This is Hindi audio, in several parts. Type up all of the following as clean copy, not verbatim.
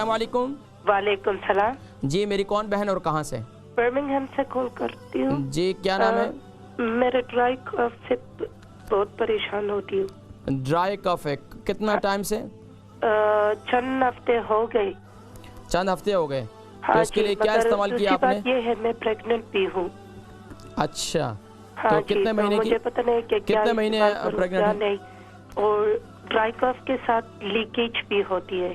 अस्सलाम वालेकुम। वालेकुम सलाम जी, मेरी कौन बहन और कहाँ से? बर्मिंघम से कॉल करती हूँ जी, क्या नाम है? मेरे ड्राई कफ से बहुत परेशान होती हूँ। ड्राई कफ है, कितना टाइम से? चंद हफ्ते हो गए। चंद हफ्ते हो गए। हाँ तो इसके लिए क्या इस्तेमाल किया आपने? बात ये है मैं प्रेग्नेंट भी हूँ। अच्छा, हाँ तो जी, कितने तो महीने की? मुझे पता नहीं कि कितने महीने प्रेग्नेंट है? नहीं, और ड्राई कफ के साथ लीकेज भी होती है।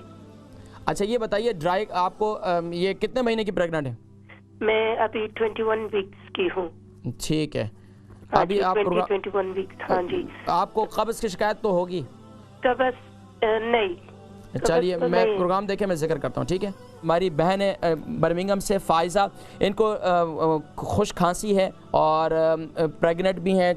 अच्छा, ये बताइए ड्राई आपको ये कितने महीने की प्रेग्नेंट है? मैं अभी 21 वीक्स की हूँ। ठीक है। हाँ अभी जी, आप 21 वीक्स। हाँ जी। आपको कब्ज़ की शिकायत तो होगी? कब्ज़ नहीं। चलिए, मैं प्रोग्राम देखे मैं जिक्र करता हूँ, ठीक है। हमारी बहन है बर्मिंघम से फ़ायज़ा, इनको खुश खांसी है और प्रेग्नेंट भी हैं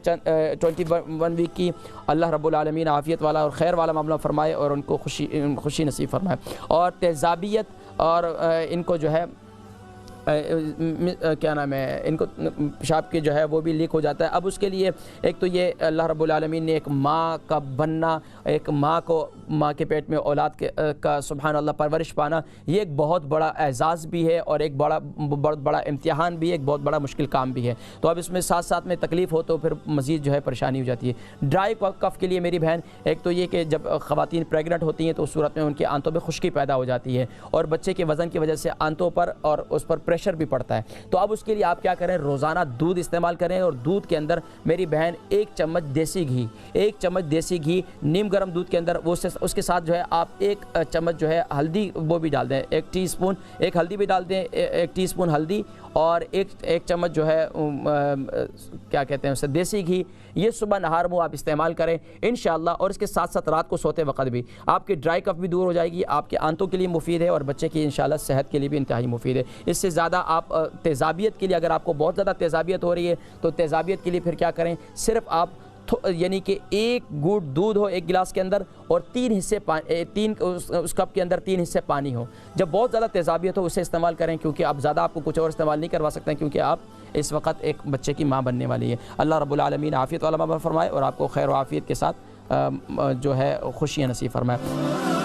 21 वीक की। अल्लाह रब्बुल आलमीन आफ़ियत वाला और ख़ैर वाला मामला फरमाए और उनको खुशी नसीब फरमाए। और तेज़ाबियत और इनको जो है क्या नाम है, इनको पेशाब के जो है वो भी लीक हो जाता है। अब उसके लिए एक तो ये अल्लाह रब्बुल आलमीन ने एक माँ का बनना, एक माँ को माँ के पेट में औलाद का सुभान अल्लाह परवरिश पाना, ये एक बहुत बड़ा एजाज़ भी है और एक बहुत बड़ा इम्तिहान भी है, एक बहुत बड़ा मुश्किल काम भी है। तो अब इसमें साथ साथ में तकलीफ़ हो तो फिर मज़ीद जो है परेशानी हो जाती है। ड्राई कफ के लिए मेरी बहन, एक तो ये कि जब ख़वातीन प्रेगनेंट होती हैं तो उस सूरत में उनके आंतों में खुश्की पैदा हो जाती है और बच्चे के वज़न की वजह से आंतों पर और उस पर प्रेशर भी पड़ता है। तो अब उसके लिए आप क्या करें, रोज़ाना दूध इस्तेमाल करें और दूध के अंदर मेरी बहन 1 चम्मच देसी घी नीम गर्म दूध के अंदर वो उसके साथ जो है आप 1 चम्मच जो है हल्दी वो भी डाल दें, 1 टीस्पून एक हल्दी भी डाल दें, 1 टीस्पून हल्दी और एक चम्मच जो है क्या कहते हैं उसे देसी घी। ये सुबह नहार मुँह आप इस्तेमाल करें इंशाअल्लाह। और इसके साथ साथ रात को सोते वक्त भी आपकी ड्राई कफ भी दूर हो जाएगी, आपके आंतों के लिए मुफीद है और बच्चे की इंशाअल्लाह सेहत के लिए भी इंतहाई मुफीद है। इससे ज़्यादा आप तेज़ाबियत के लिए, अगर आपको बहुत ज़्यादा तेज़ाबियत हो रही है तो तेज़ाबियत के लिए फिर क्या करें, सिर्फ आप यानी कि 1 घूंट दूध हो 1 गिलास के अंदर और 3 हिस्से उस कप के अंदर 3 हिस्से पानी हो। जब बहुत ज़्यादा तेज़ाबियत हो उसे इस्तेमाल करें, क्योंकि आप ज़्यादा आपको कुछ और इस्तेमाल नहीं करवा सकते हैं, क्योंकि आप इस वक्त एक बच्चे की माँ बनने वाली है। अल्लाह रब्बुल आलमीन आफ़ियत वाला मामला फरमाए और आपको खैर व आफ़ियत के साथ जो है खुशियाँ नसीब फरमाए।